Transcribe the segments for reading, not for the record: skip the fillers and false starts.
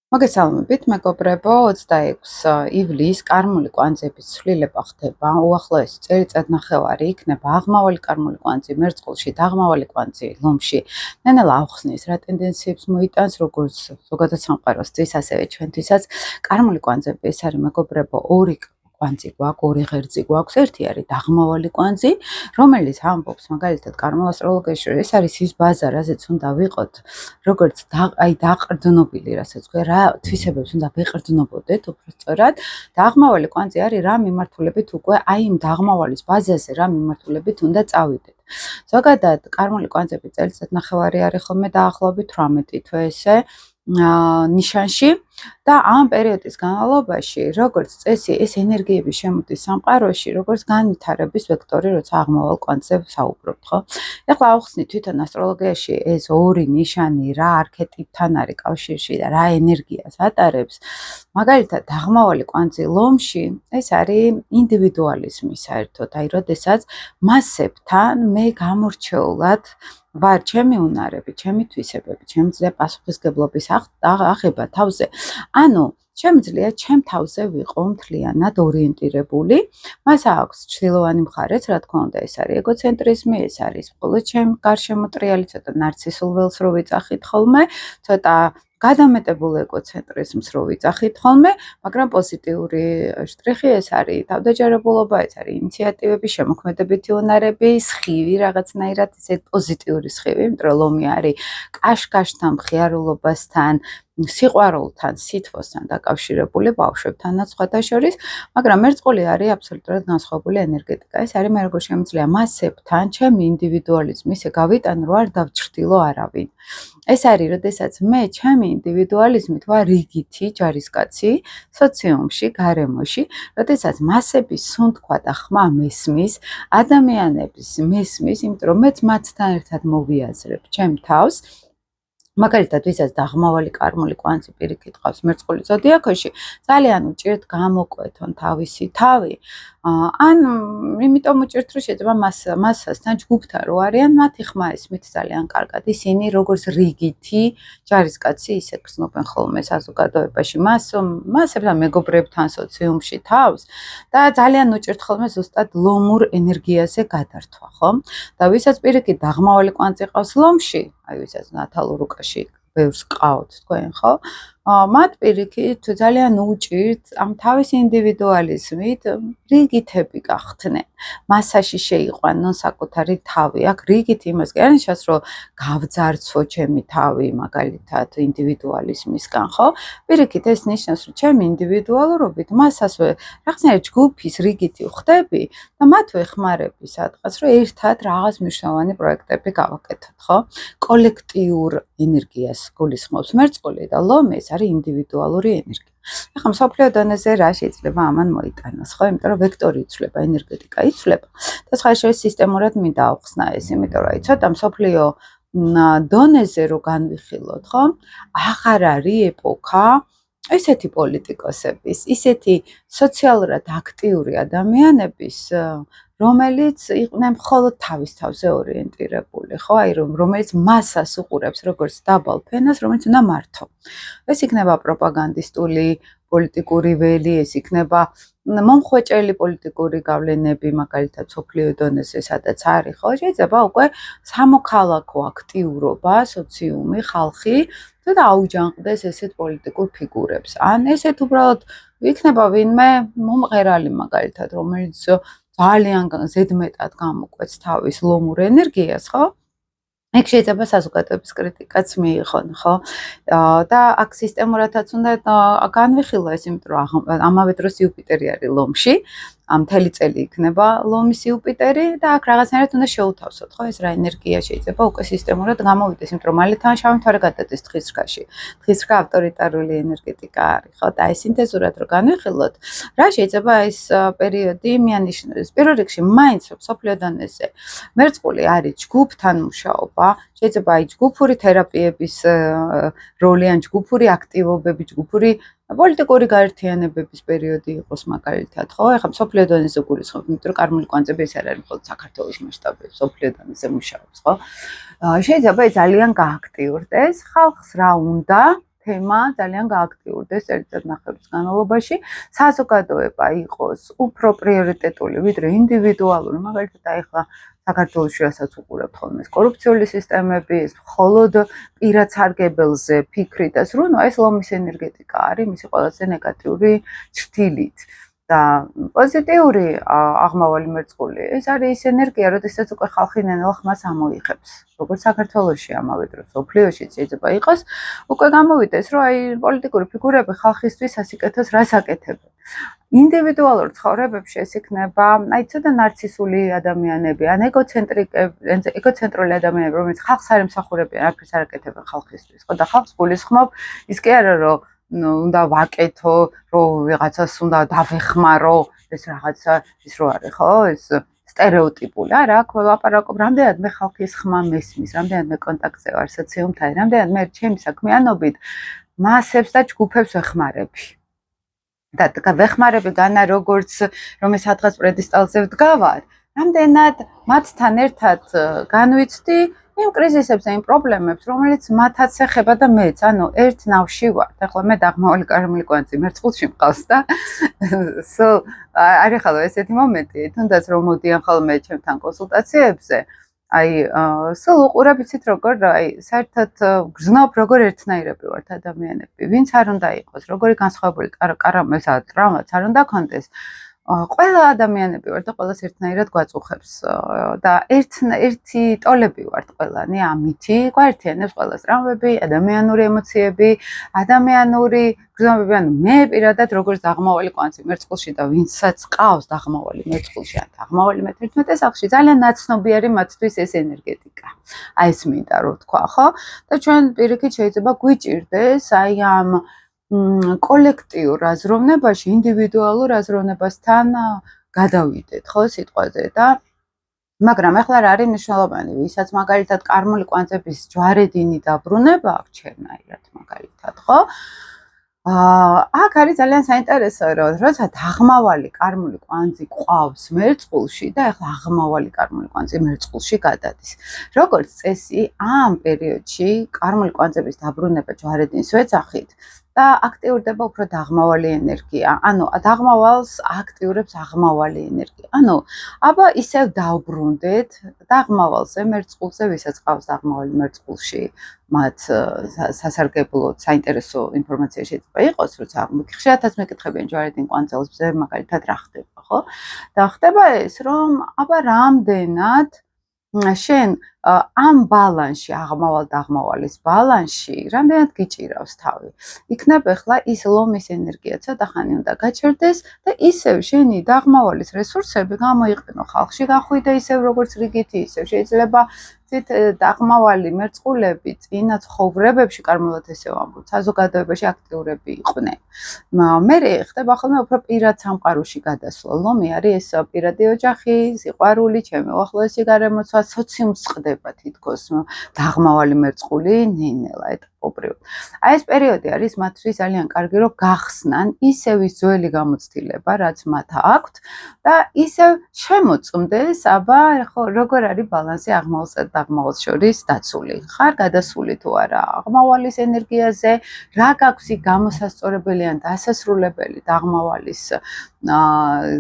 მოგესალმებით, მეგობრებო, 26 ივლისს კარმული კვანძების ცვლილება ხდება. უახლოესი წელიწადნახევარი იქნება აღმავალი კარმული კვანძი მერწყულში და აღმავალი კვანძი ლომში. ნელა ახსნის რა ტენდენციებს მოიტანს, როგორც ზოგადად სამყაროსთვის, ასევე ჩვენთვისაც. კარმული კვანძები ეს არის, მეგობრებო, ორი კვანძი გვაქვს, ორი ღერძი გვაქვს. ერთი არის დაღმავალი კვანძი, რომელიც ამბობს მაგალითად კარმულ ასტროლოგიაში, რომ ეს არის ის ბაზა, რაზეც უნდა ვიყოთ, როგორც დაყრდნობილი, რასაც ქვია, რა თვისებებს უნდა ვეყრდნობოდეთ, უბრალოდ. დაღმავალი კვანძი არის რა მიმართულებით უკვე აი იმ დაღმავალის ბაზაზე რა მიმართულებით უნდა წავიდეთ. ზოგადად კარმული კვანძები წელიწადნახევარი არის ხოლმე დაახლოებით 18 თვე ესე ნიშანში და ამ პერიოდის განმავლობაში, როგორც წესი, ეს ენერგიები შემოდის სამყაროში, როგორც განვითარების ვექტორი, როცა აღმავალ კვანძზე საუბრობთ, ხო? ეხლა ავხსნით თვითონ ასტროლოგიაში ეს ორი ნიშანი რა არქეტიპთან არის კავშირში და რა ენერგიას ატარებს. მაგალითად, აღმავალი კვანძი ლომში, ეს არის ინდივიდუალიზმი საერთოდ, აი, როდესაც მასებთან მე გამორჩეულად ვარ ჩემი უნარები, ჩემი თვისებები, შემიძლია პასუხისგებლობის აღება თავზე. ანუ შემიძლია ჩემ თავზე ვიყო მთლიანად ორიენტირებული. მას აქვს ჩრდილოვანი მხარეც, რა თქმა უნდა, ეს არის ეგოცენტრიზმი, ეს არის მხოლოდ ჩემ გარშემო ტრიალი, ცოტა ნარცისულ ველს რო ვიძახით ხოლმე, ცოტა გადამეტებულ ეგოცენტრიზმს რო ვიძახით ხოლმე, მაგრამ პოზიტიური შტრიხი ეს არის თავდაჯერებულობა, ეს არის ინიციატივები, შემოქმედებითი უნარები, სხივი რაღაცნაირად, ესე პოზიტიური სხივი, იმიტომ რომ ლომი არის კაშკაშთან, მხიარულობასთან, სიყვარულთან, სითბოსთან დაკავშირებული, ბავშვებთანაც სხვათა შორის, მაგრამ მერწყული არის აბსოლუტურად განსხვავებული ენერგეტიკა. ეს არის მე როგორ შემიძლია მასებთან, ჩემი ინდივიდუალიზმი ისე გავიტანო, რომ არ დავჩრდილო არავინ. ეს არის, როდესაც მე ჩემი ინდივიდუალიზმით ვარ რიგითი ჯარისკაცი სოციუმში, გარემოში, როდესაც მასების სუნთქვა და ხმა მესმის, ადამიანების მესმის, იმიტომ რომ მეც მათთან ერთად მოვიაზრებ ჩემ თავს. მაგალითად, ვისაც დაღმავალი კარმული კვანძი პირიქით ყავს მერწყული ზოდიაქოში, ძალიან უჭირთ გამოკვეთონ თავისი თავი. ან იმიტომ უჭირთ, რომ შეიძლება მასასთან ჯგუფთან რო არიან, მათი ხმა ესმით ძალიან კარგად. ისინი როგორც რიგითი ჯარისკაცი ისე გრძნობენ ხოლმე საზოგადოებაში მასებთან, მეგობრებთან, სოციუმში თავს და ძალიან უჭირთ ხოლმე ზუსტად ლომურ ენერგიაზე გადართვა, ხო? და ვისაც პირიქით დაღმავალი კვანძი ყავს ლომში, აი ვისაც ნათალურ უკაში ბევრს ყავთ თქვენ, ხო? მათ პირიქით ძალიან უჭირთ ამ თავის ინდივიდუალიზმით რიგითები გახდნენ. მასაში შეიყვანონ საკუთარი თავი. აქ რიგით იმას კი არ ნიშნავს, რომ გავძარცვო ჩემი თავი, მაგალითად, ინდივიდუალიზმისგან, ხო? პირიქით ეს ნიშნავს, რომ ჩემი ინდივიდუალურობით მასასვე რაღაცნაირად ჯგუფის რიგითი ვხდები და მათ ვეხმარები სადღაც, რომ ერთად რაღაც მნიშვნელოვანი პროექტები გავაკეთოთ, ხო? კოლექტიურ ენერგიას გულისხმობს მერწყული და ლომი ეს არის ინდივიდუალური ენერგია. ახლა მსოფლიო დონეზე რა შეიძლება ამან მოიტანოს, ხო? იმიტომ რომ ვექტორი იცვლება, ენერგეტიკა იცვლება და სხვა შორის სისტემურად მინდა ავხსნა ეს, იმიტომ რომ აი ცოტა მსოფლიო დონეზე რო განვიხილოთ, ხო? აღარ არის ეპოქა ესეთი პოლიტიკოსების, ისეთი სოციალურად აქტიური ადამიანების, რომელიც იყვნენ მხოლოდ თავის თავზე ორიენტირებული, ხო? აი რომელიც მასას უყურებს როგორც დაბალ ფენას, რომელიც უნდა მართო. ეს იქნება პროპაგანდისტული პოლიტიკური ველი, ეს იქნება მომხვეჭელი პოლიტიკური გავლენები, მაგალითად სოფლიო დონეზე სადაც არის, ხო? შეიძლება უკვე სამოქალაქო აქტიურობა, სოციუმი, ხალხი და აუჯანყდეს ესეთ პოლიტიკურ ფიგურებს. ან ესეთ უბრალოდ იქნება ვინმე მომღერალი მაგალითად, რომელიც ძალიან ზედმეტად გამოკვეთს თავის ლომურ ენერგიას, ხო? ეგ შეიძლება საზოგადოების კრიტიკაც მიიღონ, ხო? და აქ სისტემურადაც უნდა განვიხილო ეს, იმიტომ რომ ამავე დროს იუპიტერი არის ლომში, მთელი წელი იქნება ლომის იუპიტერი და აქ რაღაცნაირად უნდა შეუთავსოთ, ხო? ეს რა ენერგია შეიძლება უკვე სისტემურად გამოვიდეს, იმიტომ რომ მალე თან შავი მთვარე გადადის თხისრქაში. თხისრქა ავტორიტარული ენერგეტიკა არის, ხო? და ეს სინთეზურად რო განვიხილოთ, რა შეიძლება ეს პერიოდი მიანიშნოს. პირველ რიგში მაინც სოფლიო დონეზე მერწყული არის ჯგუფთან მუშაობა, შეიძლება აი ჯგუფური თერაპიების როლი ან ჯგუფური აქტივობები, ჯგუფური პოლიტიკური გაერთიანებების პერიოდი იყოს მაგალითად, ხო? ეხლა სოფლიო დონეზე გულისხმობ, იმიტომ რომ კარმული კვანძები ეს არ არის მხოლოდ საქართველოს მასშტაბით, სოფლიო დონეზე მუშაობს, ხო? შეიძლება ძალიან გააქტიურდეს, ხალხს რა უნდა, თემა ძალიან გააქტიურდეს წელიწადნახევრის განმავლობაში, საზოგადოება იყოს უფრო პრიორიტეტული, ვიდრე ინდივიდუალური, მაგალითად აი ახლა საქართველოში რასაც უყურებთ ხოლმე კორუფციული სისტემები, მხოლოდ პირად სარგებელზე ფიქრით, რომ ეს ლომის ენერგეტიკა არის მისი ყველაზე ნეგატიური ჭრილით. და პოზიტიური აღმავალი მერწყული ეს არის ის ენერგია, როდესაც უკვე ხალხი ნელ ხმას ამოიღებს. როგორც საქართველოში ამავე დროს ოფლიოშიც შეიძლება იყოს, უკვე გამოვიდეს, რომ აი პოლიტიკური ფიგურები ხალხისთვის ასიკეთოს რას აკეთებენ. ინდივიდუალურ ცხოვრებებში ეს იქნება, აი ცოტა ნარცისული ადამიანები, ან ეგოცენტრული ადამიანები, რომელიც ხალხს არ ემსახურებიან, არაფერს არ აკეთებენ ხალხისთვის. ხო და ხალხს გულისხმობ, ის კი არა რომ უნდა ვაკეთო, რომ ვიღაცას უნდა დავეხმარო, ეს რაღაცა ის რო არის, ხო? ეს სტერეოტიპული. არა, აქ ვლაპარაკობ, რამდენად მე ხალხის ხმა მესმის, რამდენად მე კონტაქტზე ვარ სოციუმთან, რამდენად მე ჩემი საქმიანობით მასებს და ჯგუფებს ვეხმარები. და ვეხმარები განა როგორც რომ ეს სადღაც პრედისტალზე ვდგავარ, რამდენად მათთან ერთად განვიცდი იმ კრიზისებს და იმ პრობლემებს, რომელიც მათაც ეხება და მეც, ანუ ერთ ნავში ვარ. ახლა მე დაღმავალი კარმული კვანძი მერწყულში მყავს და არის ხალხო ესეთი მომენტი, თუნდაც რომ მოდიან ხოლმე ჩემთან კონსულტაციებზე, აი სულ უყურებ იცით როგორ აი საერთოდ გრძნობ როგორ ერთნაირები ვართ ადამიანები, ვინც არ უნდა იყოს, როგორი განსხვავებული ტრავმაც არ უნდა კონდეს. ყველა ადამიანები ვართ და ყველას ერთნაირად გვაწუხებს და ერთი ტოლები ვართ ყველანი ამითი გვაერთიანებს ყველას ტრავმები, ადამიანური ემოციები, ადამიანური გრძნობები, ანუ მე პირადად როგორც დაღმავალი კვანძი მერწყულში და ვინცაც ყავს დაღმავალი მერწყულში ან დაღმავალი მე-11 სახლში ძალიან ნაცნობი არის მათთვის ეს ენერგეტიკა. აი ეს მინდა რომ თქვა, ხო? და ჩვენ პირიქით შეიძლება გვიჭირდეს აი ამ კოლექტიურ აზროვნებაში ინდივიდუალურ აზროვნებასთან გადავიდეთ, ხო, სიტყვაზე და მაგრამ ახლა რა არის მნიშვნელოვანი, ვისაც მაგალითად კარმული კვანძების ჯვარედინი დაბრუნება აქვს ჩერნაირად მაგალითად, ხო? აქ არის ძალიან საინტერესო, რომ როცა დაღმავალი კარმული კვანძი ყავს მერწყულში და ახლა აღმავალი კარმული კვანძი მერწყულში გადადის. როგორც წესი, ამ პერიოდში კარმული კვანძების დაბრუნება ჯვარედინს ვეძახით და აქტიურდება უფრო დაღმავალი ენერგია. ანუ დაღმავალს აქტიურებს აღმავალი ენერგია. ანუ აბა ისევ დავბრუნდეთ დაღმავალზე, მერწყულზე, ვისაც ყავს დაღმავალი მერწყულში, მათ სასარგებლო, საინტერესო ინფორმაცია შეიძლება იყოს, როცა ხშირადაც მეკითხებიან ჯვარედინ კვანძებზე, მაგალითად რა ხდება, ხო? და ხდება ეს, რომ აბა რამდენად შენ ამ ბალანსში, აღმავალ-დაღმავალის ბალანსში, რამდენად გიჭირავს თავი. იქნებ ახლა ის ლომის ენერგია ცოტა ხანი უნდა გაჩერდეს და ისევ შენი დაღმავალის რესურსები გამოიყენო ხალხში გახვიდე ისევ როგორც რიგითი, ისევ შეიძლება ცით დაღმავალი მერწყულები წინა ცხოვრებებში კარმულად ესე ვამბობ, საზოგადოებაში აქტიურები იყვნენ. მე ხდება ხოლმე უფრო პირად სამყაროში გადასვლა. ლომი არის ეს პირადი ოჯახი, სიყვარული, ჩემი უახლოესი გარემოცვა, სოციუმს წყდება თითქოს დაღმავალი მერწყული ნინელა ეტაპობრივად. აი ეს პერიოდი არის მათთვის ძალიან კარგი, რომ გახსნან ისევ ის ძველი გამოცდილება, რაც მათ აქვთ და ისევ შემოწმდეს, აბა ხო როგორ არის ბალანსი აღმავალსა და დაღმავალს შორის დაცული. ხარ გადასული თუ არა აღმავალის ენერგიაზე, რა გაქვს იქ გამოსასწორებელი ან დასასრულებელი დაღმავალის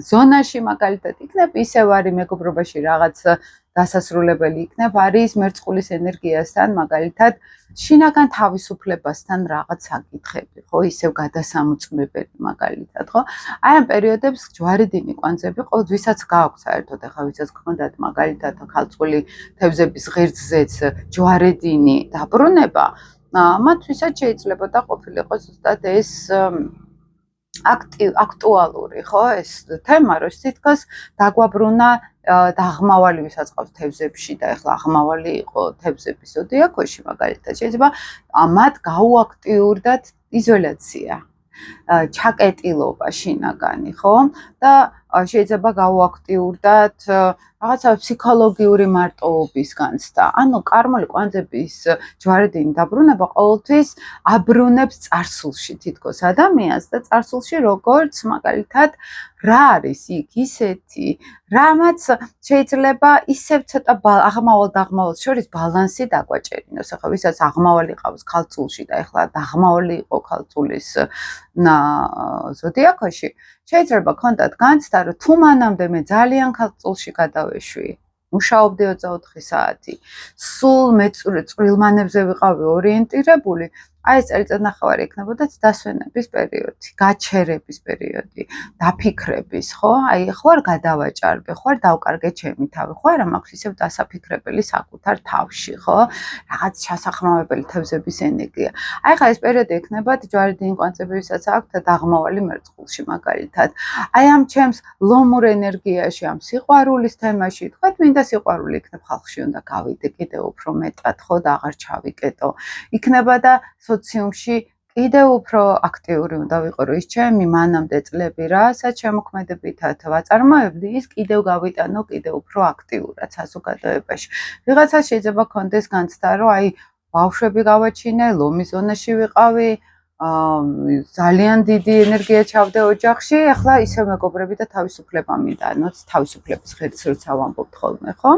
ზონაში მაგალითად იქნებ ისევ არის მეგობრობაში რაღაც დასასრულებელი იქნებ არის მერწყულის ენერგიასთან მაგალითად შინაგან თავისუფლებასთან რაღაც საკითხები, ხო, ისევ გადასამოწმებელი მაგალითად, ხო? აი ამ პერიოდებს ჯვარედინი კვანძები ყოველდღისაც გააქვს საერთოდ, ახლა ვისაც გქონდათ მაგალითად ქალწული თევზების ღერძზეც ჯვარედინი დაბრუნება, მათთვისაც შეიძლება და ყოფილიყო ზუსტად ეს აქტუალური, ხო, ეს თემა, რომ თითქოს დაგვაბრუნა დაღმავალი ვისაც ყავს თევზებში და ახლა აღმავალი იყო თევზების ოდიაქოში მაგალითად შეიძლება მათ გაუაქტიურდათ იზოლაცია, ჩაკეტილობა შინაგანი, ხო? და შეიძლება გავუაქტიურდათ რაღაცა ფსიქოლოგიური მარტოობის განცდა. ანუ კარმული კვანძების ჯვარედინი დაბრუნება ყოველთვის აბრუნებს წარსულში თითქოს ადამიანს და წარსულში როგორც მაგალითად რა არის იქ ისეთი რამაც შეიძლება ისევ ცოტა აღმავალ დაღმავალს შორის ბალანსი დაგვაჭერინოს. ახლა ვისაც აღმავალი ყავს ქალწულში და ეხლა დაღმავალი იყო ქალწულის ზოდიაქოში, შეიძლება ქონდათ განცდა, რომ თუ მანამდე მე ძალიან ქალწულში გადავეშვი, მუშაობდი 24 საათი, სულ წვრილმანებზე ვიყავი ორიენტირებული, აი ეს წელიწადნახევარი იქნებოდა დასვენების პერიოდი, გაჩერების პერიოდი, დაფიქრების, ხო? აი ხო არ გადავაჭარბე, ხო არ დავკარგე ჩემი თავი, ხო არა მაქვს ისევ დასაფიქრებელი საკუთარ თავში, ხო? რაღაც ჩასახმავებელი თევზების ენერგია. აი ხა ეს პერიოდი იქნებათ ჯვარედინი კვანძებისაც აქვთ დაღმავალი მერწყულში მაგალითად. აი ამ ჩემს ლომურ ენერგიაში, ამ სიყვარულის თემაში, თქვათ მინდა სიყვარული იქნებ ხალხში უნდა გავიდე კიდევ უფრო მეტად, ხო და აღარ ჩავიკეტო. იქნება და სოციუმში კიდევ უფრო აქტიური უნდა ვიყო, რომ ის ჩემი მანამდე წლები რასაც შემოქმედებითად ვაწარმოებდი, ის კიდევ გავიტანო კიდევ უფრო აქტიურად საზოგადოებაში. ვიღაცას შეიძლება ქონდეს განცდა, რომ აი ბავშვები გავაჩინე, ლომის ზონაში ვიყავი, ძალიან დიდი ენერგია ჩავდე ოჯახში, ახლა ისევ მეგობრები და თავისუფლება მინდა, ანუ თავისუფლების ხედს როცა ვამბობთ ხოლმე, ხო?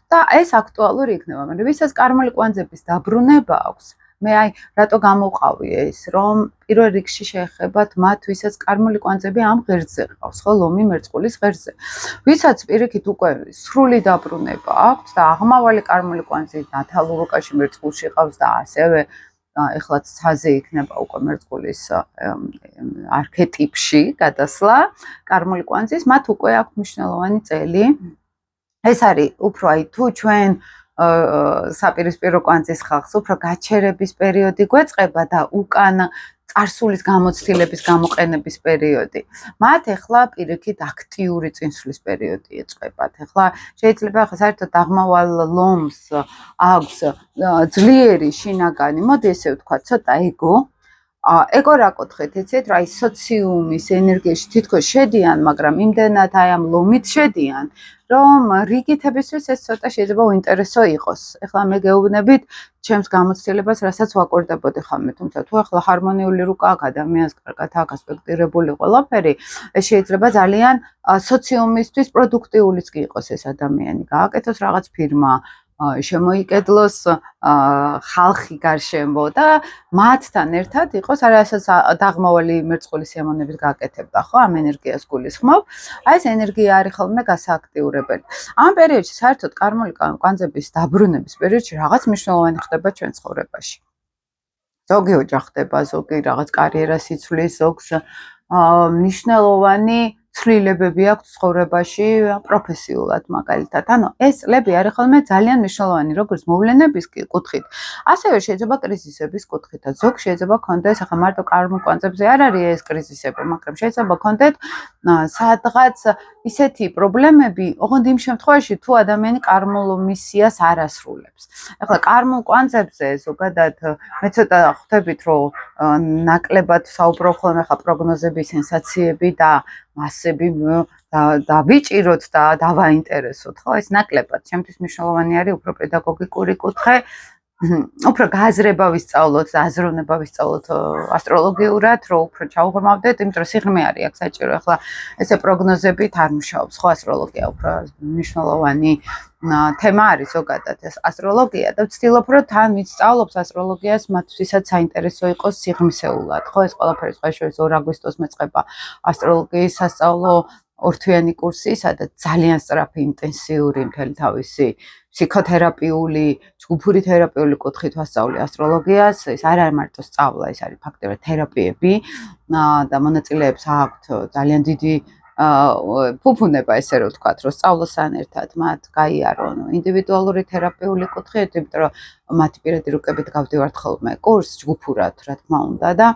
და ეს აქტუალური იქნება, მაგრამ ვისაც კარმული კვანძების დაბრუნება აქვს, მე აი რატო გამოვყავი ეს, რომ პირველ რიგში შეეხებათ მათ, ვისაც კარმული კვანძები ამ ღერძზე ყავს, ხო, ლომი მერწყულის ღერძზე. ვისაც პირიქით უკვე სრული დაბრუნება აქვს და აღმავალი კარმული კვანძი ნათალურ რუკაში მერწყულში ყავს და ასევე ეხლა ცაზე იქნება უკვე მერწყულის არქეტიპში გადასვლა კარმული კვანძის, მათ უკვე აქვს მნიშვნელოვანი წელი. ეს არის უფრო აი თუ ჩვენ საპირისპირო კვანძის ხალხს უფრო გაჩერების პერიოდი გვეწყება და უკან წარსულის გამოცდილების გამოყენების პერიოდი. მათ ეხლა პირიქით აქტიური წინსვლის პერიოდი ეწყებათ. ეხლა შეიძლება საერთოდ დაღმავალ ლომს აქვს ძლიერი შინაგანი, მოდი ესე ვთქვა, ცოტა ეგო. ეგო რა კუთხით იცით, რა ის სოციუმის ენერგიაში თითქოს შედიან, მაგრამ იმდენად აი ამ ლომით შედიან, რომ რიგითებისთვის ეს ცოტა შეიძლება უინტერესო იყოს. ეხლა მე გეუბნებით ჩემს გამოცდილებას, რასაც ვაკორდებოდი ხამე, თუმცა თუ ეხლა ჰარმონიული რუკა აქვს ადამიანს, კარგად აქვს ასპექტირებული ყველაფერი, ეს შეიძლება ძალიან სოციუმისთვის პროდუქტიულიც კი იყოს ეს ადამიანი. გააკეთოს რაღაც ფირმა, შემოიკედლოს ხალხი გარშემო და მათთან ერთად იყოს, რასაც დაღმავალი მერწყულის სიამოვნებით გააკეთებდა, ხო, ამ ენერგიას გულისხმობ. აი ეს ენერგია არის ხოლმე გასააქტიურებელი. ამ პერიოდში საერთოდ კარმული კვანძების დაბრუნების პერიოდში რაღაც მნიშვნელოვანი ხდება ჩვენ ცხოვრებაში. ზოგი ოჯახ ხდება, ზოგი რაღაც კარიერას იცვლის, ზოგს მნიშვნელოვანი ცვლილებები აქვს ცხოვრებაში პროფესიულად მაგალითად. ანუ ეს წლები არის ხოლმე ძალიან მნიშვნელოვანი, როგორც მოვლენების კუთხით, ასევე შეიძლება კრიზისების კუთხითაც. ზოგ შეიძლება ქონდეს, ახლა მარტო კარმულ კვანძებზე არ არის ეს კრიზისები, მაგრამ შეიძლება ქონდეთ სადღაც ისეთი პრობლემები, ოღონდ იმ შემთხვევაში, თუ ადამიანი კარმულ მისიას არ ასრულებს. ახლა კარმულ კვანძებზე ზოგადად მე ცოტა ხვდებით, რომ ნაკლებად საუბრობ ხოლმე ხა პროგნოზები, სენსაციები და მასები დავიჭიროთ და დავაინტერესოთ, ხო? ეს ნაკლებად. ჩემთვის მნიშვნელოვანი არის უფრო პედაგოგიკური კუთხე, უფრო გააზრება ვისწავლოთ და აზროვნება ვისწავლოთ ასტროლოგიურად, რომ უფრო ჩავღრმავდეთ, იმიტომ რომ სიღრმე არის აქ საჭირო. ახლა ესე პროგნოზებით არ მუშაობს, ხო, ასტროლოგია უფრო მნიშვნელოვანი თემა არის ზოგადად ეს ასტროლოგია და ვცდილობ რომ თან ვისწავლობ ასტროლოგიას მათთვისაც საინტერესო იყოს სიღრმისეულად, ხო, ეს ყველაფერი სხვა შორის 2 აგვისტოს მეწყება ასტროლოგიის სასწავლო ორთვიანი კურსი, სადაც ძალიან სწრაფი ინტენსიური მთელი თავისი ფსიქოთერაპიული, ჯგუფური თერაპიული კუთხით ვასწავლე ასტროლოგიას. ეს არ არის მარტო სწავლა, ეს არის ფაქტობრივად თერაპიები და მონაწილეებს აქვთ ძალიან დიდი ფუფუნება, ესე რომ ვთქვათ, რომ სწავლასთან ერთად მათ გაიარონ ინდივიდუალური თერაპიული კუთხით, იმიტომ რომ მათი პირადი რუკებით გავდივართ ხოლმე კურსს ჯგუფურად, რა თქმა უნდა და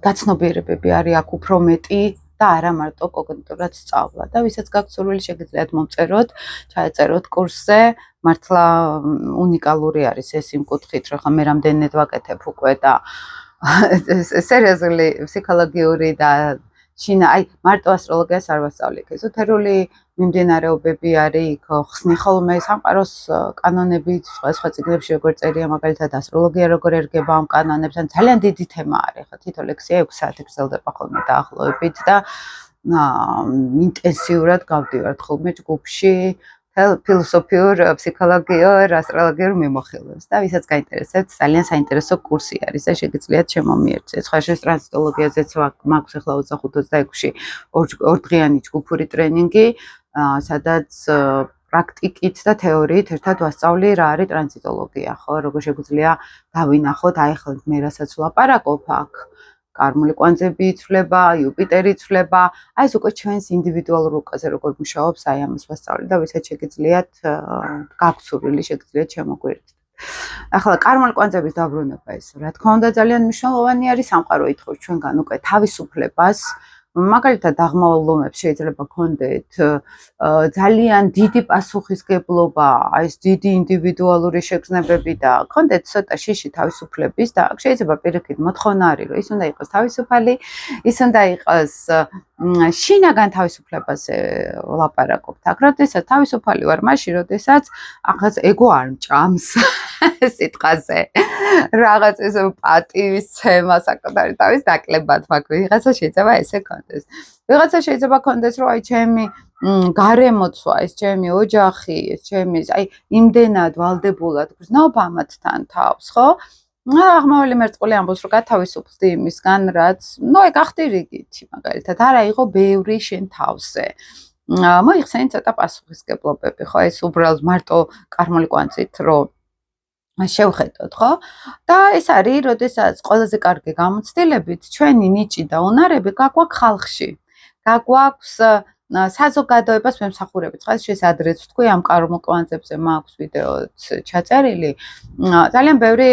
გაცნობიერებები არის აქ უფრო მეტი და არა მარტო კოგნიტურად სწავლა და ვისაც გაქვთ სურვილი შეგიძლიათ მომწეროთ, ჩაეწეროთ კურსზე, მართლა უნიკალური არის ეს იმ კუთხით, რომ ხა მე რამდენად ვაკეთებ უკვე და სერიოზული ფსიქოლოგიური და შინა აი მარტო ასტროლოგიას არ ვასწავლი, ეზოთერული მიმდინარეობები არის იქ ხსნი ხოლმე სამყაროს კანონებით, სხვა წიგნებში როგორ წერია, მაგალითად ასტროლოგია როგორ ერგება ამ კანონებს, ან ძალიან დიდი თემა არის, ხო, თითო ლექსია 6 საათი გრძელდება ხოლმე დაახლოებით და ინტენსიურად გავდივართ ხოლმე ჯგუფში ფილოსოფიურ, ფსიქოლოგიურ, ასტროლოგიურ მიმოხილვებს და ვისაც გაინტერესებთ, ძალიან საინტერესო კურსი არის და შეგიძლიათ შემომიერთეთ. სხვა შეს ტრანსიტოლოგიაზეც მაქვს ახლა 25-26-ში ორდღიანი ჯგუფური ტრენინგი, სადაც პრაქტიკით და თეორიით ერთად ვასწავლი რა არის ტრანსიტოლოგია, ხო, როგორ შეგვიძლია დავინახოთ, აი ახლა მე რასაც ვლაპარაკობ აქ კარმული კვანძები იცვლება, იუპიტერი იცვლება, აი ეს უკვე ჩვენს ინდივიდუალურ რუკაზე როგორ მუშაობს, აი ამას ვასწავლი და ვისაც შეგიძლიათ გაქვთ სურვილი, შეგიძლიათ შემოგვიერთდეთ. ახლა კარმული კვანძების დაბრუნება ეს, რა თქმა უნდა, ძალიან მნიშვნელოვანი არის, სამყარო ითხოვს ჩვენგან უკვე თავისუფლებას. მაგალითად დაღმავალ ლომებს შეიძლება გქონდეთ ძალიან დიდი პასუხისგებლობა, აი ეს დიდი ინდივიდუალური შეგრძნებები და გქონდეთ ცოტა შიში თავისუფლების და შეიძლება პირიქით მოთხოვნა არის, რომ ის უნდა იყოს თავისუფალი, ის უნდა იყოს შინაგან თავისუფლებაზე ვლაპარაკობთ. აქ როდესაც თავისუფალი ვარ, მაშინ როდესაც ახაც ეგო არ მჭამს სიტყვაზე. რაღაც ეს პატივისცემა საკუთარი თავის დაკლებად მაქვს. ვიღაცა შეიძლება ესე კონდეს. ვიღაცა შეიძლება კონდეს, რომ აი ჩემი გარემოცვა, ეს ჩემი ოჯახი, ეს ჩემი აი იმდენად ვალდებულად გრძნობ ამათთან თავს, ხო? აღმავალი მერწყული ამბობს, რომ გათავისუფლდი იმისგან, რაც, ნუ ეგ ახდი რიგითი, მაგალითად, არა იყო ბევრი შენ თავზე. მოიხსენე ცოტა პასუხისგებლობები, ხო? ეს უბრალოდ მარტო კარმული კვანძით, რომ შევხედოთ, ხო? და ეს არის, როდესაც ყველაზე კარგი გამოცდილებით ჩვენი ნიჭი და უნარები გაგვაქვს ხალხში. გაგვაქვს საზოგადოებას მემსახურებით. ხა შეს ადრეც ვთქვი, ამ კარმულ კვანძებზე მაქვს ვიდეოც ჩაწერილი. ძალიან ბევრი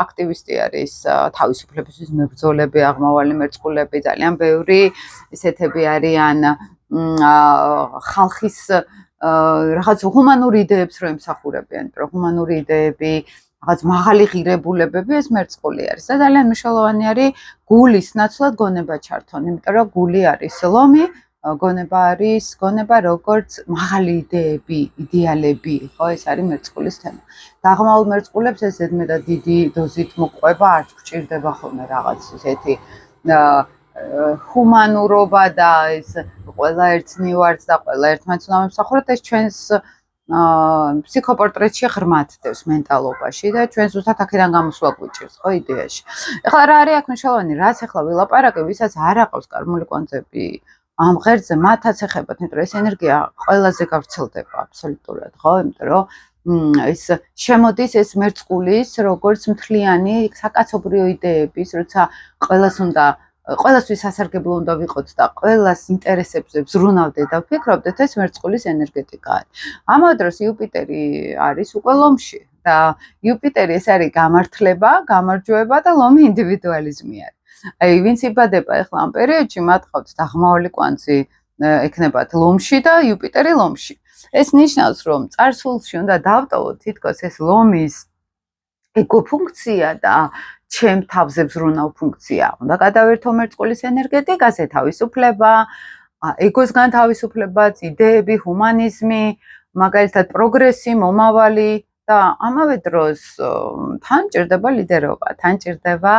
აქტივისტი არის, თავისუფლებისთვის მებრძოლები, აღმავალი მერწყულები, ძალიან ბევრი ისეთები არიან ხალხის რაღაც ჰუმანური იდეებს რო ემსახურებიან, რომ ჰუმანური იდეები, რაღაც მაღალი ღირებულებები ეს მერწყული არის. და ძალიან მნიშვნელოვანი არის გულის ნაცვლად გონება ჩართონ, იმიტომ რომ გული არის ლომი, გონება არის, გონება როგორც მაღალი იდეები, იდეალები, ხო, ეს არის მერწყულის თემა. დაღმავალ მერწყულებს ეს ზედმეტად დიდი დოზით მოყვება, არც გჭირდება ხოლმე რაღაც ისეთი ჰუმანურობა და ეს ყველა ერთნი ვართ და ყველა ერთმანეთს უნდა მემსახუროთ, ეს ჩვენს ფსიქოპორტრეტში ღრმად დევს მენტალობაში და ჩვენ ზუსტად აქედან გამოსვლა გვიჭირს, ხო, იდეაში. ეხლა რა არის აქ მნიშვნელოვანი, რაც ეხლა ვილაპარაკებ, ვისაც არ აყავს კარმული კვანძები ამ ღერძზე, მათაც ეხებათ, იმიტომ რომ ეს ენერგია ყველაზე გავრცელდება აბსოლუტურად, ხო, იმიტომ რომ ეს შემოდის ეს მერწყულის როგორც მთლიანი საკაცობრიო იდეების, როცა ყველასთვის სასარგებლო უნდა ვიყოთ და ყველას ინტერესებზე ვზრუნავდეთ და ვფიქრობდეთ, ეს მერწყულის ენერგეტიკა არის. ამავე დროს იუპიტერი არის უკვე ლომში და იუპიტერი ეს არის გამართლება, გამარჯვება და ლომი ინდივიდუალიზმი არის. აი, ვინც იბადება ახლა ამ პერიოდში, მათ ყავთ დაღმავალი კვანძი ექნებათ ლომში და იუპიტერი ლომში. ეს ნიშნავს, რომ წარსულში უნდა დავტოვოთ თითქოს ეს ლომის ეგო ფუნქცია და ჩემ თავზე ვზრუნავ ფუნქცია. უნდა გადავერთო მერწყულის ენერგეტიკაზე, თავისუფლება, ეგოსგან თავისუფლებაც, იდეები, ჰუმანიზმი, მაგალითად პროგრესი, მომავალი და ამავე დროს თან ჭირდება ლიდერობა, თან ჭირდება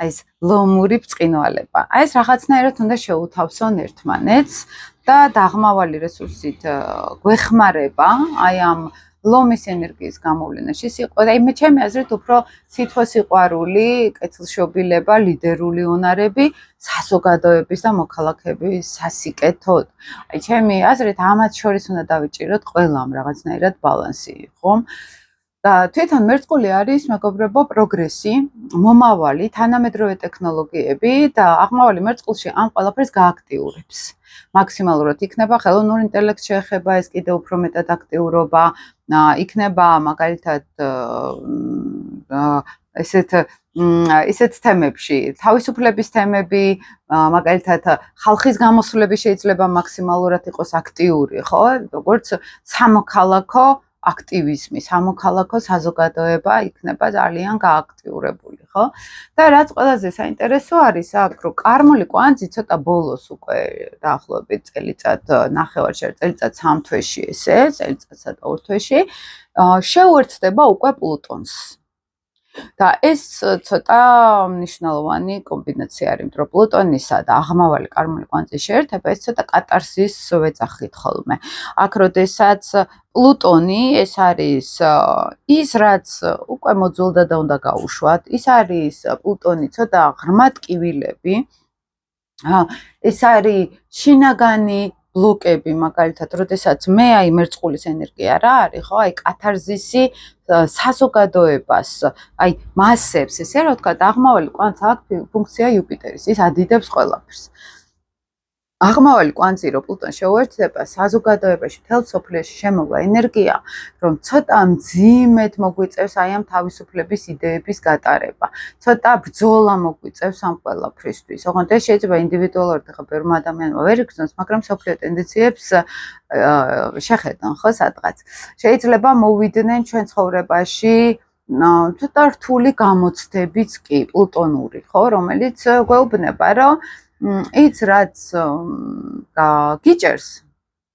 აი ეს ლომური ბრწყინვალება. აი ეს რაღაცნაირად უნდა შეუთავსონ ერთმანეთს და დაღმავალი რესურსით გვეხმარება აი ამ ლომის ენერგიის გამოვლენაში. აი მე ჩემი აზრით უფრო სითბო-სიყვარული, კეთილშობილება, ლიდერული უნარები, საზოგადოების და მოქალაქეების სასიკეთოდ. აი ჩემი აზრით ამათ შორის უნდა დავიჭიროთ ყველამ რაღაცნაირად ბალანსი, ხო? და თვითონ მერწყული არის, მეგობრებო, პროგრესი, მომავალი, თანამედროვე ტექნოლოგიები და აღმავალი მერწყულში ამ ყველაფერს გააქტიურებს. მაქსიმალურად იქნება ხელოვნურ ინტელექტს შეეხება ეს კიდე უფრო მეტად აქტიურობა, იქნება მაგალითად ესეთ თემებში, თავისუფლების თემები, მაგალითად ხალხის გამოსვლები შეიძლება მაქსიმალურად იყოს აქტიური, ხო? როგორც სამოქალაქო აქტივიზმი, სამოქალაქო საზოგადოება იქნება ძალიან გააქტიურებული, ხო? და რაც ყველაზე საინტერესო არის აქ, რომ კარმული კვანძი ცოტა ბოლოს უკვე დაახლოებით წელიწად ნახევარში, წელიწად 3 თვეში ესე, წელიწადსა და 2 თვეში შეუერთდება უკვე პლუტონს. და ეს ცოტა მნიშვნელოვანი კომბინაცია არის, რომ პლუტონისა და აღმავალი კარმული კვანძის შეერთება ეს ცოტა კატარსის ვეძახით ხოლმე. აქ როდესაც პლუტონი ეს არის ის რაც უკვე მოძველდა და უნდა გაუშვათ, ის არის პლუტონი ცოტა ღრმად ტკივილები. ეს არის შინაგანი ბლოკები, მაგალითად, როდესაც მე აი მერწყულის ენერგია რა არის, ხო? აი კათარზისი საზოგადოებას, აი მასებს, ესე რა ვთქვა, აღმავალი კვანძს აქვს ფუნქცია იუპიტერის, ის ადიდებს ყველაფერს. აღმავალი კვანძი რო პლუტონს შეუერთდება საზოგადოებაში, მთელ სოფლიოში შემოვა ენერგია, რომ ცოტა მძიმედ მოგვიწევს აი ამ თავისუფლების იდეების გატარება. ცოტა ბრძოლა მოგვიწევს ამ ყველაფრისთვის. ოღონდ ეს შეიძლება ინდივიდუალურად ხა ბევრმა ადამიანმა ვერ იგრძნოს, მაგრამ სოფლიო ტენდენციებს შეხედონ ხო სადღაც. შეიძლება მოვიდნენ ჩვენ ცხოვრებაში ცოტა რთული გამოცდებიც კი პლუტონური, ხო, რომელიც გვეუბნება, რომ ის რაც გიჭერს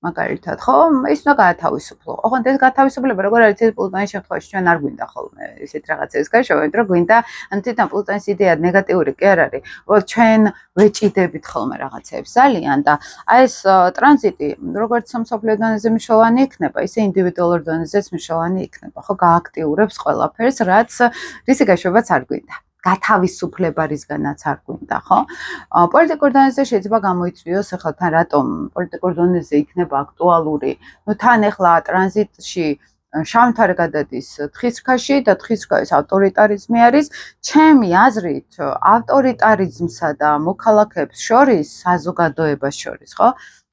მაგალითად ხო ის უნდა გაათავისუფლო. ოღონდ ეს გათავისუფლება როგორ არის ეს პლუტონის შემთხვევაში ჩვენ არ გვინდა ხოლმე ესეთ რაღაცების გაშვება, იმიტომ რომ გვინდა ან თვითონ პლუტონის იდეა ნეგატიური კი არ არის. უბრალოდ ჩვენ ვეჭიდებით ხოლმე რაღაცებს ძალიან და აი ეს ტრანზიტი როგორც სამსოფლიო დონეზე მნიშვნელოვანი იქნება, ისე ინდივიდუალურ დონეზეც მნიშვნელოვანი იქნება. ხო გააქტიურებს ყველაფერს, რაც რისი გაშვებაც არ გვინდა. გათავისუფლება რისგანაც არ გვინდა, ხო? პოლიტიკურ დონეზე შეიძლება გამოიწვიოს ახლა თან რატომ პოლიტიკურ დონეზე იქნება აქტუალური. ნუ თან ახლა ტრანზიტში შავმთარე გადადის თხისქაში და თხისქის ავტორიტარიზმი არის. ჩემი აზრით, ავტორიტარიზმსა და მოქალაქეებს შორის, საზოგადოებას შორის, ხო?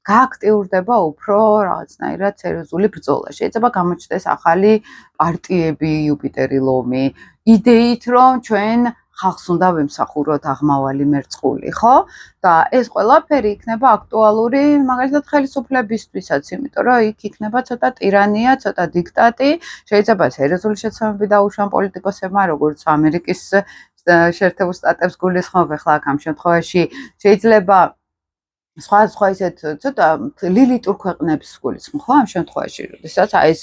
გააქტიურდება უფრო რაღაცნაირად სერიოზული ბრძოლა. შეიძლება გამოჩნდეს ახალი პარტიები, იუპიტერი ლომი, იდეით, რომ ჩვენ ხალხს უნდა ვემსახუროთ აღმავალი მერწყული, ხო? და ეს ყველაფერი იქნება აქტუალური, მაგალითად, ხელისუფლებისთვისაც, იმიტომ რომ იქ იქნება ცოტა ტირანია, ცოტა დიქტატი, შეიძლება სერიოზული შეცდომები დაუშვან პოლიტიკოსებმა, როგორც ამერიკის შეერთებულ შტატებს გულისხმობ, ახლა აქ ამ შემთხვევაში შეიძლება სხვა ისეთ ცოტა ლილიტურ ქვეყნებს გულისხმობ, ხო, ამ შემთხვევაში, როდესაც აი ეს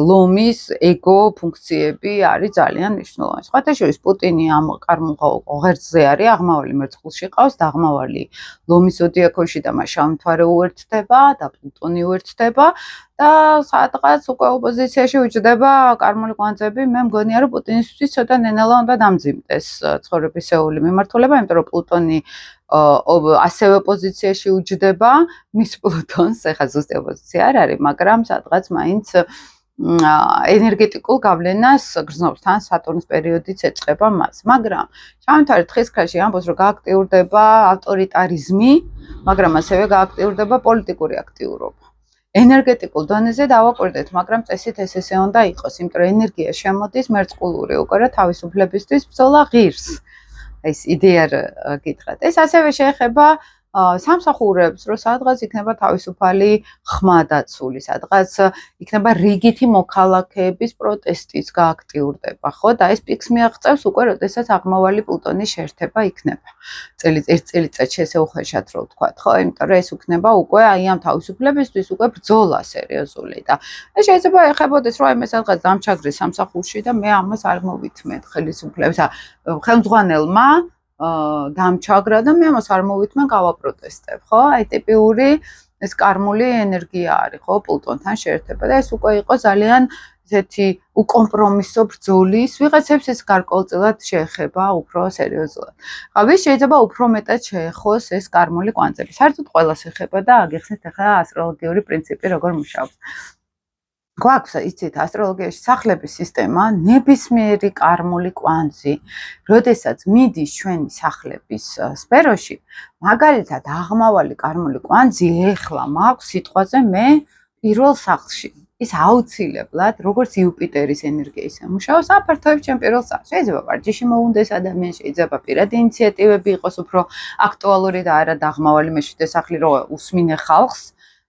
ლომის ეგო ფუნქციები არის ძალიან მნიშვნელოვანი. სხვათა შორის პუტინი ამ კარმულ ღერძზე არის, აღმავალი მერწყულში ყავს და აღმავალი ლომის ზოდიაქოში და მას შავმთვარე უერთდება და პლუტონი უერთდება და სადღაც უკვე ოპოზიციაში უჯდება კარმული კვანძები. მე მგონია, რომ პუტინისთვის ცოტა ნენელა უნდა დამძიმდეს ცხოვრებისეული მიმართულება, იმიტომ რომ პლუტონი ასევე ოპოზიციაში უჯდება მის პლუტონს, ეხლა ზუსტი ოპოზიცია არ არის, მაგრამ სადღაც მაინც ენერგეტიკულ გავლენას გრძნობს, თან სატურნის პერიოდიც ეწყება მას. მაგრამ შავმთვარე თხისქაში ამბობს, რომ გააქტიურდება ავტორიტარიზმი, მაგრამ ასევე გააქტიურდება პოლიტიკური აქტიურობა. ენერგეტიკულ დონეზე დავაკვირდეთ, მაგრამ წესით ესე უნდა იყოს, იმიტომ რომ ენერგია შემოდის მერწყულური უკვე რა თავისუფლებისთვის ბრძოლა ღირს. ეს იდეა გითხრათ. ეს ასევე შეეხება სამსახურებს, რომ სადღაც იქნება თავისუფალი ხმა დაცული, სადღაც იქნება რიგითი მოქალაქეების პროტესტიც გააქტიურდება, ხო? და ეს პიკს მიაღწევს უკვე, როდესაც აღმავალი პლუტონის შეერთება იქნება. ერთ წელიწადში ესე უხეშად რო ვთქვათ, ხო? იმიტომ რომ ეს იქნება უკვე აი ამ თავისუფლებისთვის უკვე ბრძოლა სერიოზული და ეს შეიძლება ეხებოდეს, რომ აი მე სადღაც დამჩაგრე სამსახურში და მე ამას არ მოვითმეთ ხელისუფლებას, ხელმძღვანელმა დამჩაგრა და მე ამას არ მოვითმენ გავაპროტესტებ, ხო? აი ტიპიური ეს კარმული ენერგია არის, ხო, პლუტონთან შეერთება და ეს უკვე იყო ძალიან ესეთი უკომპრომისო ბრძოლის, ვიღაცებს ეს გარკვეულწილად შეეხება უფრო სერიოზულად. ვის შეიძლება უფრო მეტად შეეხოს ეს კარმული კვანძები. საერთოდ ყველას ეხება და აგიხსნით ახლა ასტროლოგიური პრინციპი როგორ მუშაობს. გვაქვს იცით ასტროლოგიაში სახლების სისტემა, ნებისმიერი კარმული კვანძი, როდესაც მიდის ჩვენი სახლების სფეროში, მაგალითად აღმავალი კარმული კვანძი ეხლა მაქვს სიტყვაზე მე პირველ სახლში. ის აუცილებლად, როგორც იუპიტერის ენერგია ისე მუშაობს, აფართოებს ჩემ პირველ სახლს. შეიძლება ვარჯიში მოუნდეს ადამიანს, შეიძლება პირადი ინიციატივები იყოს უფრო აქტუალური და არა დაღმავალი მეშვიდე სახლი, რომ უსმინე ხალხს.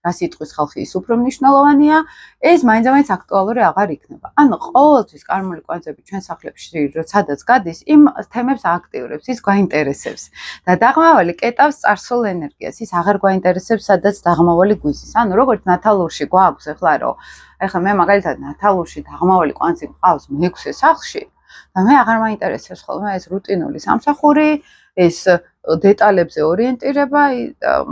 რა სიტყვის ხალხი ის უფრო მნიშვნელოვანია, ეს მაინც აქტუალური აღარ იქნება. ანუ ყოველთვის კარმული კვანძები ჩვენ სახლებში სადაც გადის, იმ თემებს ააქტიურებს, ის გვაინტერესებს და დაღმავალი კეტავს წარსულ ენერგიას, ის აღარ გვაინტერესებს სადაც დაღმავალი გვიზის. ანუ როგორც ნათალურში გვაქვს ეხლა მე მაგალითად ნათალურში დაღმავალი კვანძი მყავს მე-6 სახლში და მე აღარ მაინტერესებს ხოლმე ეს რუტინული სამსახური, ეს დეტალებზე ორიენტირება,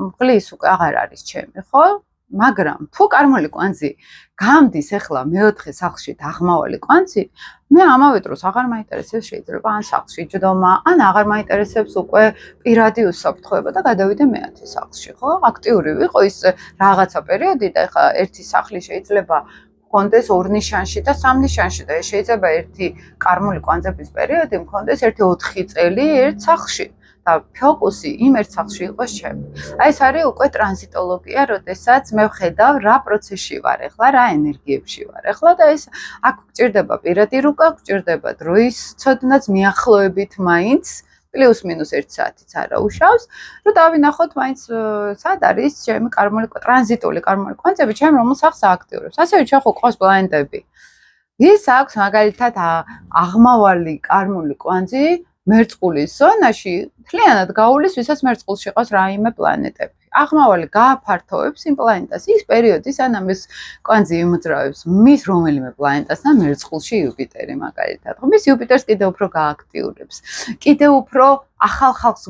მგლის უკვე აღარ არის ჩემი, ხო? მაგრამ თუ კარმული კვანძი გამდის ახლა მე-4 სახლში დაღმავალი კვანძი, მე ამავე დროს აღარ მაინტერესებს შეიძლება ან სახლში ჯდომა, ან აღარ მაინტერესებს უკვე პირადი უსაფრთხოება და გადავიდე მე-10 სახლში, ხო? აქტიური ვიყო ის რაღაცა პერიოდი და ახლა ერთი სახლი შეიძლება მქონდეს 2 ნიშანში და 3 ნიშანში და შეიძლება ერთი კარმული კვანძების პერიოდი მქონდეს ერთი 4 წელი ერთ სახლში. და ფოკუსი იმ ერთ სახლში იყოს ჩემი. აი ეს არის უკვე ტრანზიტოლოგია, როდესაც მე ვხედავ რა პროცესში ვარ ახლა, რა ენერგიებში ვარ ახლა და ეს აქ გჭირდება პირადი რუკა, გჭირდება დროის ცოდნაც მიახლოებით მაინც პლუს მინუს 1 საათიც არა უშავს, რომ დავინახოთ მაინც სად არის ჩემი ტრანზიტული კარმული კვანძები, ჩემ რომელ სახლს ააქტიურებს. ასევე ჩვენ ხო ყავს პლანეტები. ის აქვს მაგალითად აღმავალი კარმული კვანძი მერწყულის ზონაში მთლიანად გაუვლის, ვისაც მერწყულში ყავს რაიმე პლანეტები. აღმავალი გააფართოვებს იმ პლანეტას ის პერიოდი, სანამ ეს კვანძი იმოძრავებს მის რომელიმე პლანეტასთან მერწყულში იუპიტერი მაგალითად. მის იუპიტერს კიდევ უფრო გააქტიურებს. კიდევ უფრო ახალ ხალხს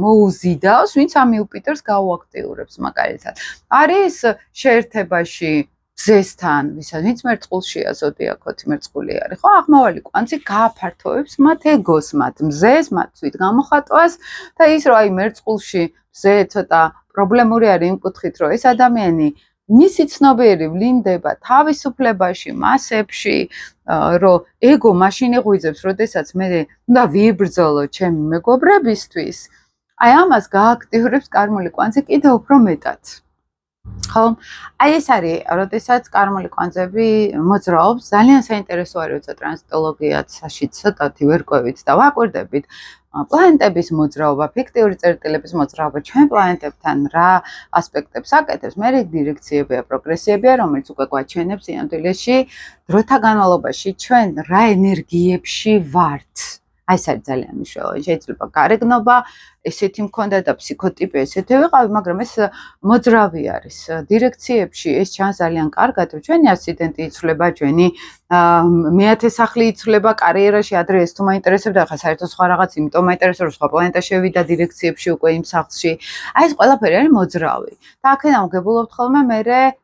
მოუზიდავს, ვინც ამ იუპიტერს გაუაქტიურებს მაგალითად. არის შეერთებაში მზესთან, ვინც მერწყულშია ზოდიაქოთი მერწყული არის, ხო? აღმავალი კვანძი გააფართოვებს მათ ეგოს, მათ მზეს, მათ თვით გამოხატვას და ის რომ აი მერწყულში მზე ცოტა პრობლემური არის იმ კუთხით, რომ ეს ადამიანი მისი ცნობიერი ვლინდება თავისუფლებაში, მასებში, რომ ეგო მაშინ იღვიძებს, როდესაც მე უნდა ვიბრძოლო ჩემი მეგობრებისთვის, აი ამას გააქტიურებს კარმული კვანძი კიდევ უფრო მეტად. ხო, აი ეს არის, როდესაც კარმული კვანძები მოძრაობს, ძალიან საინტერესო არის, როცა ტრანზიტოლოგიაში ცოტათი ვერ ყვევით და ვაკვირდებით პლანეტების მოძრაობა, ფიქტიური წერტილების მოძრაობა, ჩვენ პლანეტებთან რა ასპექტებს აკეთებს, მე რიგ დირექციებია, პროგრესიებია, რომელიც უკვე გვაჩვენებს სინამდვილეში დროთა განმავლობაში ჩვენ რა ენერგიებში ვართ. აი ეს არის ძალიან მნიშვნელოვანი. შეიძლება გარეგნობა ესეთი მქონდა და ფსიქოტიპი ესეთი ვიყავი, მაგრამ ეს მოძრავი არის. დირექციებში ეს ჩანს ძალიან კარგად, რომ ჩვენი ასციდენტი იცვლება, ჩვენი მე-10 სახლი იცვლება კარიერაში, ადრე ეს თუ მაინტერესებდა, ახლა საერთოდ სხვა რაღაც, იმიტომ მაინტერესებს, რომ სხვა პლანეტა შევიდა დირექციებში უკვე იმ სახლში. აი ეს ყველაფერი არის მოძრავი. და აქედან ვგებულობთ ხოლმე მე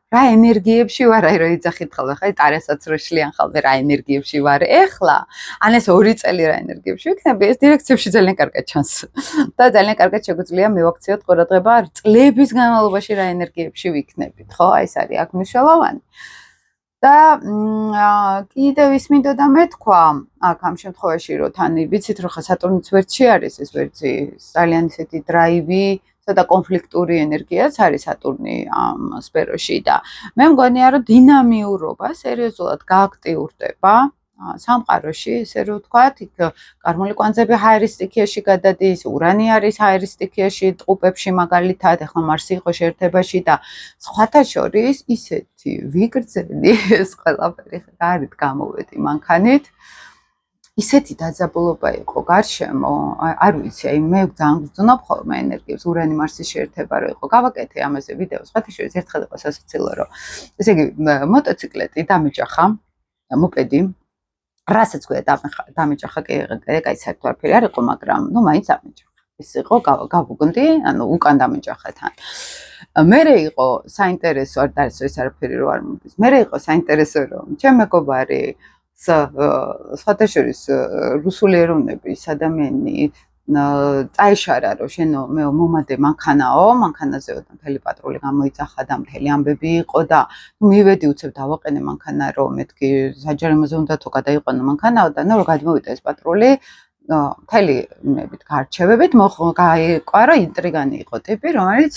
რა ენერგიებში ვარ, აი რომ იძახით ხოლმე, ხა ტარესაც რო შლიან ხოლმე რა ენერგიებში ვარ ეხლა. ან ეს 2 წელი რა ენერგიებში ვიქნები, ეს დირექციებში ძალიან კარგად ჩანს. და ძალიან კარგად შეგვიძლია მივაქციოთ ყურადღება წლების განმავლობაში რა ენერგიებში ვიქნებით, ხო? აი ეს არის აქ მნიშვნელოვანი. და კიდევ ის მინდოდა მეთქვა, აქ ამ შემთხვევაში რომ თან ვიცით რომ ხა სატურნიც ვერტში არის, ეს ვერტი ძალიან ისეთი დრაივი და კონფლიქტური ენერგიაც არის სატურნი ამ სფეროში და მე მგონია რომ დინამიურობა სერიოზულად გააქტიურდება სამყაროში, ესე რომ ვთქვათ, იქ კარმული კვანძები ჰაერის სტიქიაში გადადის, ურანი არის ჰაერის სტიქიაში, ტყუპებში მაგალითად, ახლა მარსი იყო შეერთებაში და სხვათა შორის ისეთი ვიგრძელი ეს ყველაფერი გარეთ გამოვედი მანქანით. ისეთი დაძაბულობა იყო გარშემო, არ ვიცი, აი მე ძალიან ვძნობ ხოლმე ენერგიებს, ურანი მარსის შეერთება რო იყო, გავაკეთე ამაზე ვიდეო, სხვათა შორის ერთხელ იყო სასაცილო, რომ ესე იგი მოტოციკლეტი დამეჯახა, მოპედი, რასაც ქვია დამეჯახა, კი საერთოდ არაფერი არ იყო, მაგრამ ნუ მაინც ამეჯახა. ეს იყო გავუგნდი, ანუ უკან დამეჯახა თან. მერე იყო საინტერესო, არ დაიწყო ეს არაფერი რო არ მომდის. მერე იყო საინტერესო, რომ ჩემი მეგობარი სხვათა შორის რუსული ეროვნების ადამიანი წაეშარა, რომ შენო მე მომადე მანქანაო, მანქანაზეო და მთელი პატრული გამოიძახა და მთელი ამბები იყო და მივედი უცებ დავაყენე მანქანა, რომ მეთქი საჯარიმოზე უნდა თუ გადაიყვანო მანქანაო და ნუ რომ გადმოვიდა ეს პატრული მთელი იმებით გარჩევებით, გაიყვარა ინტრიგანი იყო ტიპი, რომელიც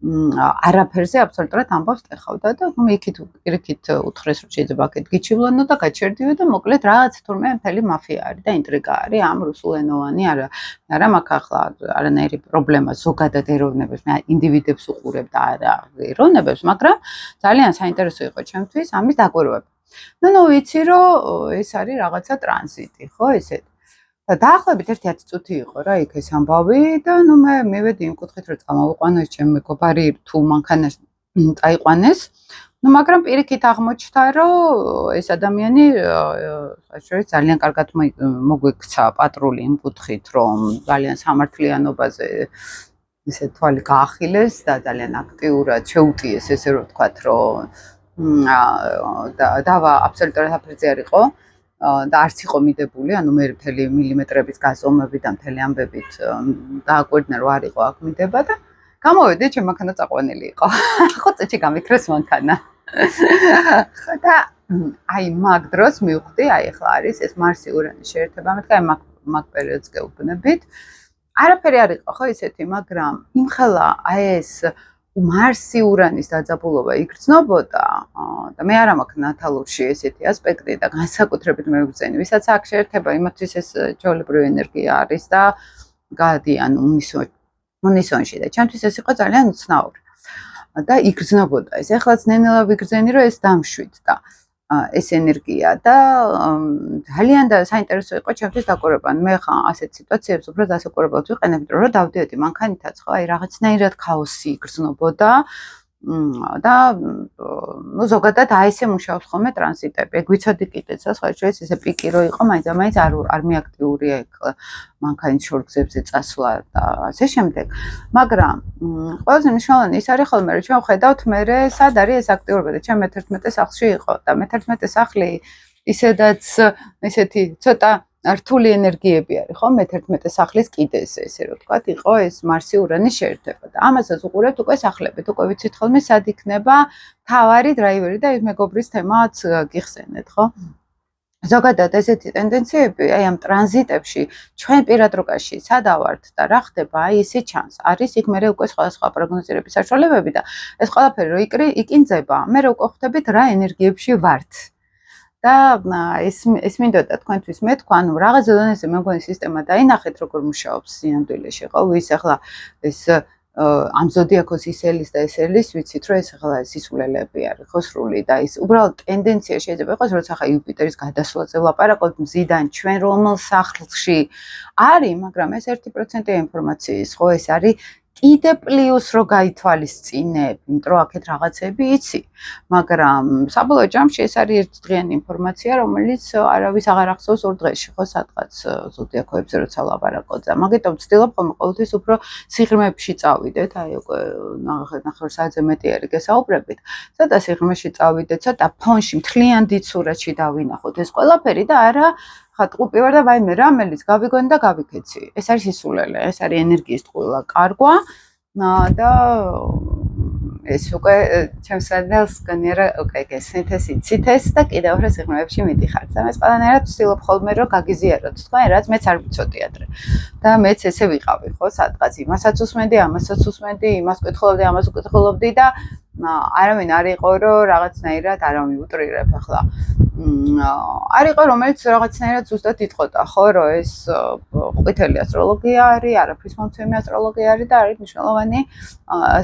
არაფერზე აბსოლუტურად ამბავს ტეხავდა და იქით პირიქით უთხრეს რომ შეიძლება აქეთ გიჩივლონო და გაჩერდიო და მოკლედ რაღაც თურმე მთელი მაფია არის და ინტრიგა არის ამ რუსულენოვანი არა მაქვს ახლა არანაირი პრობლემა ზოგადად ეროვნებს მე ინდივიდებს უყურებ და არა ეროვნებს მაგრამ ძალიან საინტერესო იყო ჩემთვის ამის დაკვირვება ნუ ვიცი რომ ეს არის რაღაცა ტრანზიტი ხო ესეთ და დაახლოებით 1-10 წუთი იყო რა იქ ეს ამბავი და ნუ მე მივედი იმ კუთხით რომ წამოვიყვანო ეს ჩემი მეგობარი თუ მანქანას წაიყვანეს ნუ მაგრამ პირიქით აღმოჩნდა რომ ეს ადამიანი შეიძლება ძალიან კარგად მოგვიქცა პატრული იმ კუთხით რომ ძალიან სამართლიანობაზე ესე თვალი გაახილეს და ძალიან აქტიურად შეუტიეს ესე რომ ვთქვათ რომ დავა აბსოლუტურად აფერზე არ იყო და არც იყო მიდებული, ანუ მე მთელი მილიმეტრების გაზომები და მთელი ამბებით დააკვირდნენ რომ არ იყო აქ მიდება და გამოვედი ჩემ მანქანა წაყვანილი იყო. ხო წეჩი გამიქრეს მანქანა. და აი მაგ დროს მივხვდი, აი ახლა არის ეს მარსი ურანის შეერთება, მეთქი აი მაგ პერიოდს გეუბნებით. არაფერი არ იყო ხო ისეთი, მაგრამ იმხელა აი ეს მარსი ურანის დაძაბულობა იგრძნობოდა და მე არ მაქვს ნათალურში ესეთი ასპექტი და განსაკუთრებით მევგზენი, ვისაც აქ შეერთება, იმათთვის ეს ჩვეულებრივი ენერგია არის და გადიან უნისონში და ჩემთვის ეს იყო ძალიან უცნაური. და იგრძნობოდა ეს. ეხლაც ნენელა ვიგრძენი რომ ეს დამშვით და ეს ენერგია და ძალიან და საინტერესო იყო ჩემთვის დაკვირვება. მე ხა ასეთ სიტუაციებს უფრო დასაკვირებლად ვიყენებ, რომ დავდიოდი მანქანითაც ხო, აი რაღაცნაირად ქაოსი იგრძნობოდა და ნუ ზოგადად აი ესე მუშაობს ხოლმე ტრანზიტები. ეგ ვიცოდი კიდეც, სხვა შეიძლება ესე პიკი რო იყო, მაინც არ მეაქტიურია ეგ მანქანის შორგზებზე წასვლა და ასე შემდეგ. მაგრამ ყველაზე მნიშვნელოვანი ის არის ხოლმე, რომ ჩვენ ვხედავთ მე სად არის ეს აქტიურობა და ჩვენ მე-11 სახლში იყო და მე-11 სახლი ისედაც ესეთი ცოტა რთული ენერგიები არის ხო მე-11 სახლის კიდეზე ესე რომ ვთქვათ იყო ეს მარსი ურანის შეერთება და ამასაც უყურებთ უკვე სახლებით უკვე ვიცით ხოლმე სად იქნება თავარი დრაივერი და ეს მეგობრის თემაც გიხსენეთ ხო ზოგადად ესეთი ტენდენციები აი ამ ტრანზიტებში ჩვენ პირად რუკაში სადავართ და რა ხდება აი ესე ჩანს არის იქ მე უკვე სხვა პროგნოზირების საშუალებები და ეს ყველაფერი რო იკინძება მე რო ხვდებით რა ენერგიებში ვართ და ეს მინდოდა თქვენთვის მეთქვა, ანუ რაღაც ზონაზე მე მგონი სისტემა დაინახეთ, როგორ მუშაობს სინამდვილეში, ხო? ვის ახლა ეს ამ ზოდიაქოს ისელის და ესელის ვიცით, რომ ეს ახლა სისულელები არის, ხო, სრული და ის უბრალოდ ტენდენცია შეიძლება იყოს, როცა ხა იუპიტერის გადასვლაზე ვლაპარაკობთ მზიდან ჩვენ რომელ სახლში არის, მაგრამ ეს 1% ინფორმაციის, ხო, ეს არის კიდე პლუს რო გაითვალისწინებ, იმიტომ რომ აქეთ რაღაცები იცი, მაგრამ საბოლოო ჯამში ეს არის ერთდღიანი ინფორმაცია, რომელიც არავის აღარ ახსოვს ორ დღეში, ხო, სადღაც ზოდიაქოებზე როცა ვლაპარაკობ და მაგიტომ ვცდილობ ხოლმე ყოველთვის უფრო სიღრმეებში წავიდეთ, აი უკვე ნახევარ-საათზე მეტი არის გესაუბრებით, ცოტა სიღრმეში წავიდეთ, ცოტა ფონში მთლიან დიდ სურათში დავინახოთ ეს ყველაფერი და არა ხა ტყუპი ვარ და ვაიმე რამელის გავიგონი და გავიქეცი. ეს არის სისულელე, ეს არის ენერგიის ტყუილა კარგვა და ეს უკვე ჩემს ადელს განიერა უკვე გესნით ეს იცით ეს და კიდევ უფრო სიღრმეებში მიდიხართ. და მე ყველანაირად ვცდილობ ხოლმე რომ გაგიზიაროთ თქვენ რაც მეც არ ვიცოდი ადრე. და მეც ესე ვიყავი ხო სადღაც იმასაც უსმენდი, ამასაც უსმენდი, იმას კითხულობდი, ამას უკითხულობდი და არავინ არ იყო რომ რაღაცნაირად არ ამიუტრირებ ახლა. არ იყო რომელიც რაღაცნაირად ზუსტად იტყოდა ხო რომ ეს ყვითელი ასტროლოგია არის, არაფრის მომცემი ასტროლოგია არის და არის მნიშვნელოვანი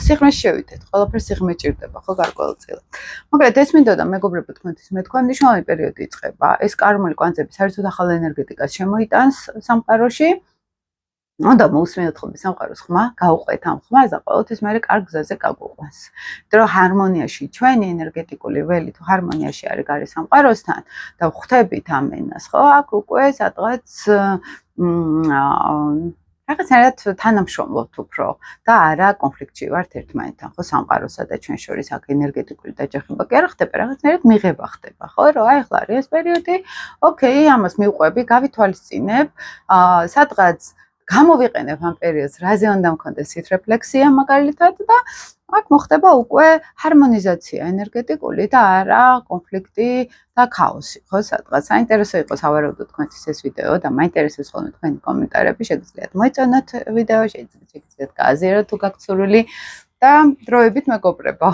სიღრმეში შევიდეთ. ყველაფერს სიღრმე ჭირდება ხო გარკვეულწილად. მაგრამ ეს მინდოდა მეგობრებო თქვენთვის მეთქვა მნიშვნელოვანი პერიოდი იწყება. ეს კარმული კვანძები საერთოდ ახალ ენერგეტიკას შემოიტანს სამყაროში. და მოусმინოთ ხოლმე სამყაროს ხმა, გაუყვეთ ამ ხმას და ყოველთვის მე კარგ გზაზე გაგვიყვანს. იმიტომ რომ ჰარმონიაში ჩვენი ენერგეტიკული ველი თუ ჰარმონიაში არის გარე სამყაროსთან და ვხვდებით ამ ენას, ხო? აქ უკვე სადღაც რაღაცნაირად თანამშრომლობთ უფრო და არა კონფლიქტში ვართ ერთმანეთთან, ხო? სამყაროსა და ჩვენ შორის აქ ენერგეტიკული დაჯახება კი არა ხდება, რაღაცნაირად მიღება ხდება, ხო? რომ აი ახლა არის ეს პერიოდი, ოკეი, ამას მივყვები, გავითვალისწინებ, სადღაც გამოვიყენებ ამ პერიოდს, რაზე უნდა მქონდეს ის რეფლექსია მაგალითად და აქ მოხდება უკვე ჰარმონიზაცია ენერგეტიკული და არა კონფლიქტი და ქაოსი, ხო, სადღაც საინტერესო იყო სავარაუდოდ თქვენთვის ეს ვიდეო და მაინტერესებს ხოლმე თქვენი კომენტარები, შეგიძლიათ მოიწონოთ ვიდეო, შეგიძლიათ გააზიაროთ თუ გაქვთ სურვილი და დროებით მეგობრებო.